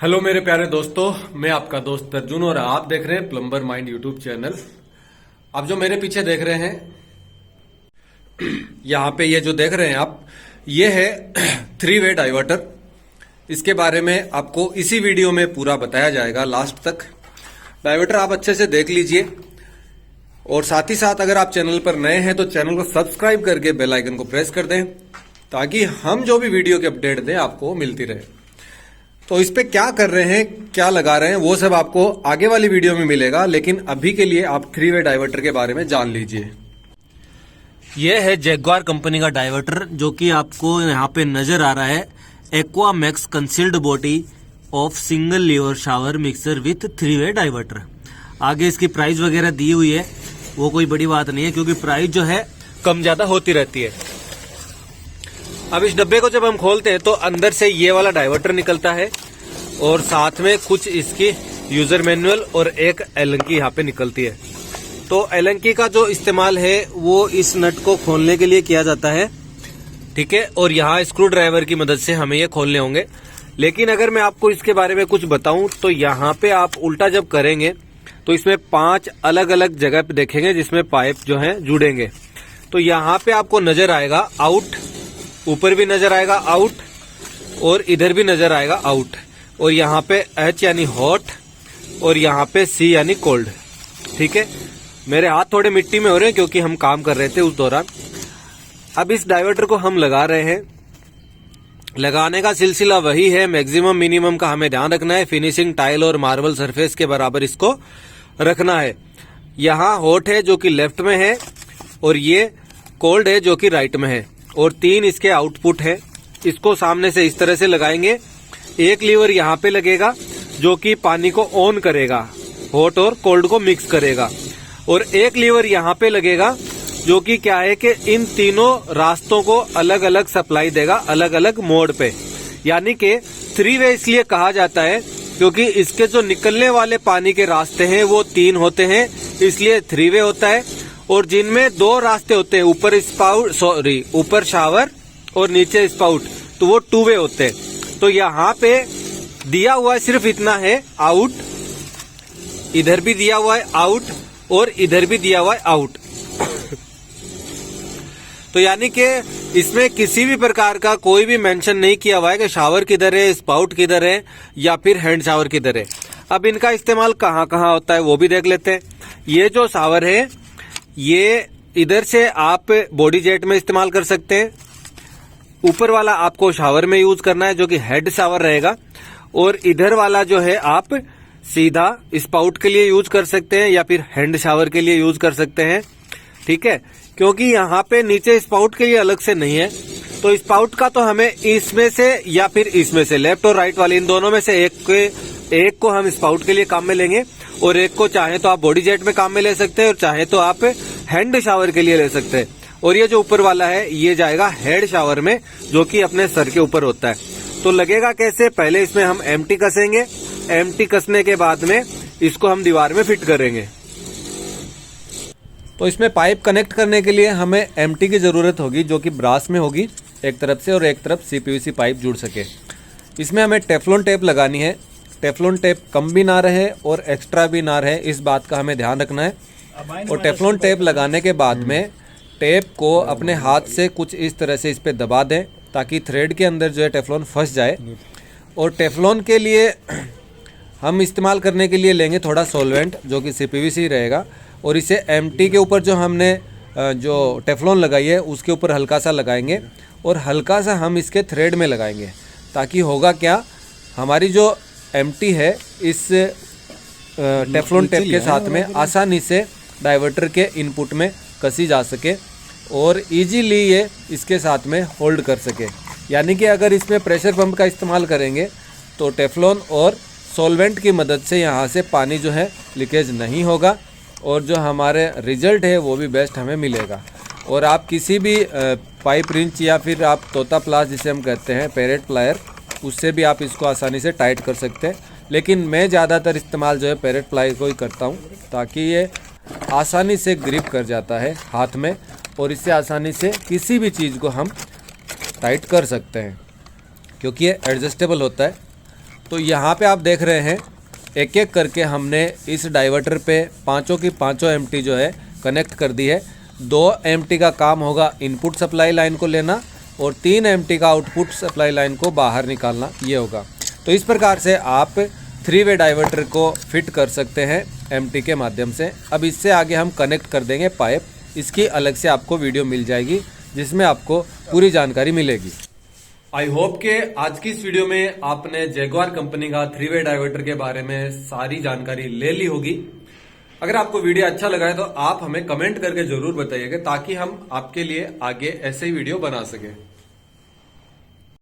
Hello मेरे प्यारे दोस्तों, मैं आपका दोस्त अर्जुन और आप देख रहे हैं प्लम्बर माइंड यूट्यूब चैनल। आप जो मेरे पीछे देख रहे हैं, यहाँ पे ये जो देख रहे हैं आप, ये है 3-वे डाइवर्टर। इसके बारे में आपको इसी वीडियो में पूरा बताया जाएगा लास्ट तक। डाइवर्टर आप अच्छे से देख लीजिए और साथ ही साथ अगर आप चैनल पर नए हैं तो चैनल को सब्सक्राइब करके बेल आइकन को प्रेस कर दें ताकि हम जो भी वीडियो की अपडेट दें आपको मिलती रहे। तो इस पे क्या कर रहे हैं, क्या लगा रहे हैं, वो सब आपको आगे वाली वीडियो में मिलेगा, लेकिन अभी के लिए आप 3-वे डाइवर्टर के बारे में जान लीजिए। यह है जैगवार कंपनी का डाइवर्टर जो कि आपको यहाँ पे नजर आ रहा है। Aqua Max concealed body of single lever shower mixer with 3-वे डाइवर्टर। आगे इसकी प्राइस वगैरह दी हुई है, वो कोई बड़ी बात नहीं है क्योंकि प्राइस जो है कम ज्यादा होती रहती है। अब इस डब्बे को जब हम खोलते हैं तो अंदर से ये वाला डाइवर्टर निकलता है और साथ में कुछ इसकी यूजर मैनुअल और एक एलन की यहाँ पे निकलती है। तो एलन की का जो इस्तेमाल है वो इस नट को खोलने के लिए किया जाता है, ठीक है। और यहाँ स्क्रू ड्राइवर की मदद से हमें ये खोलने होंगे। लेकिन अगर मैं आपको इसके बारे में कुछ बताऊं तो यहाँ पे आप उल्टा जब करेंगे तो इसमें 5 अलग अलग जगह पे देखेंगे जिसमें पाइप जो है जुड़ेंगे। तो यहाँ पे आपको नजर आएगा आउट, ऊपर भी नजर आएगा आउट और इधर भी नजर आएगा आउट। और यहाँ पे H यानी हॉट और यहाँ पे C यानी कोल्ड, ठीक है। मेरे हाथ थोड़े मिट्टी में हो रहे हैं क्योंकि हम काम कर रहे थे उस दौरान। अब इस डाइवर्टर को हम लगा रहे हैं। लगाने का सिलसिला वही है, मैक्सिमम मिनिमम का हमें ध्यान रखना है। फिनिशिंग टाइल और मार्बल सरफेस के बराबर इसको रखना है। यहाँ हॉट है जो कि लेफ्ट में है और ये कोल्ड है जो कि राइट में है और 3 इसके आउटपुट है। इसको सामने से इस तरह से लगाएंगे। एक लीवर यहाँ पे लगेगा जो कि पानी को ऑन करेगा, हॉट और कोल्ड को मिक्स करेगा, और एक लीवर यहाँ पे लगेगा जो कि क्या है कि इन तीनों रास्तों को अलग अलग सप्लाई देगा, अलग अलग मोड पे। यानी कि 3-वे इसलिए कहा जाता है क्योंकि इसके जो निकलने वाले पानी के रास्ते हैं वो 3 होते हैं, इसलिए 3-वे होता है। और जिनमें 2 रास्ते होते हैं, ऊपर शावर और नीचे स्पाउट, तो वो 2-वे होते हैं। तो यहाँ पे दिया हुआ है सिर्फ इतना है आउट, इधर भी दिया हुआ है आउट और इधर भी दिया हुआ है आउट। तो यानी कि इसमें किसी भी प्रकार का कोई भी मेंशन नहीं किया हुआ है कि शावर किधर है, स्पाउट किधर है या फिर हैंड शावर किधर है। अब इनका इस्तेमाल कहाँ कहाँ होता है वो भी देख लेते हैं। ये जो शावर है ये इधर से आप बॉडी जेट में इस्तेमाल कर सकते हैं। ऊपर वाला आपको शावर में यूज करना है जो कि हेड शावर रहेगा, और इधर वाला जो है आप सीधा स्पाउट के लिए यूज कर सकते हैं या फिर हैंड शावर के लिए यूज कर सकते हैं, ठीक है। क्योंकि यहाँ पे नीचे स्पाउट के लिए अलग से नहीं है, तो स्पाउट का तो हमें इसमें से या फिर इसमें से, लेफ्ट और राइट वाले इन दोनों में से एक को हम स्पाउट के लिए काम में लेंगे और एक को चाहे तो आप बॉडी जेट में काम में ले सकते हैं और चाहे तो आप हैंड शावर के लिए ले सकते हैं। और ये जो ऊपर वाला है ये जाएगा हेड शावर में जो कि अपने सर के ऊपर होता है। तो लगेगा कैसे, पहले इसमें हम एम्प्टी कसेंगे, एम्प्टी कसने के बाद में इसको हम दीवार में फिट करेंगे। तो इसमें पाइप कनेक्ट करने के लिए हमें एम्प्टी की जरूरत होगी जो कि ब्रास में होगी एक तरफ से, और एक तरफ CPVC पाइप जुड़ सके। इसमें हमें टेफ्लॉन टेप लगानी है। टेफ्लॉन टेप कम भी ना रहे और एक्स्ट्रा भी ना रहे, इस बात का हमें ध्यान रखना है। और टेफ्लॉन टेप लगाने के बाद में टेप को अपने हाथ से कुछ इस तरह से इस पे दबा दें ताकि थ्रेड के अंदर जो है टेफ्लॉन फंस जाए। और टेफ्लॉन के लिए हम इस्तेमाल करने के लिए लेंगे थोड़ा सॉल्वेंट जो कि CPVC रहेगा, और इसे एम्प्टी के ऊपर जो हमने जो टेफ्लॉन लगाई है उसके ऊपर हल्का सा लगाएंगे और हल्का सा हम इसके थ्रेड में लगाएंगे, ताकि होगा क्या, हमारी जो एम्प्टी है इस टेफ्लॉन टेप के साथ में आसानी से डाइवर्टर के इनपुट में कसी जा सके और इजीली ये इसके साथ में होल्ड कर सके। यानी कि अगर इसमें प्रेशर पंप का इस्तेमाल करेंगे तो टेफ्लॉन और सॉल्वेंट की मदद से यहाँ से पानी जो है लीकेज नहीं होगा और जो हमारे रिजल्ट है वो भी बेस्ट हमें मिलेगा। और आप किसी भी पाइप रिंच या फिर आप तोता प्लास जिसे हम कहते हैं, पैरेट प्लायर, उससे भी आप इसको आसानी से टाइट कर सकते हैं। लेकिन मैं ज़्यादातर इस्तेमाल जो है पैरेट प्लाई को ही करता हूँ ताकि ये आसानी से ग्रिप कर जाता है हाथ में और इससे आसानी से किसी भी चीज़ को हम टाइट कर सकते हैं क्योंकि ये एडजस्टेबल होता है। तो यहाँ पे आप देख रहे हैं एक एक करके हमने इस डाइवर्टर पे पांचों की पांचों एमटी जो है कनेक्ट कर दी है। 2 एमटी का काम होगा इनपुट सप्लाई लाइन को लेना और 3 एमटी का आउटपुट सप्लाई लाइन को बाहर निकालना, ये होगा। तो इस प्रकार से आप 3 वे डाइवर्टर को फिट कर सकते हैं एमटी के माध्यम से। अब इससे आगे हम कनेक्ट कर देंगे पाइप, इसकी अलग से आपको वीडियो मिल जाएगी जिसमें आपको पूरी जानकारी मिलेगी। आई होप के आज की इस वीडियो में आपने जैगवार कंपनी का 3 वे डाइवर्टर के बारे में सारी जानकारी ले ली होगी। अगर आपको वीडियो अच्छा लगा है तो आप हमें कमेंट करके जरूर बताइएगा ताकि हम आपके लिए आगे ऐसे ही वीडियो बना सकें।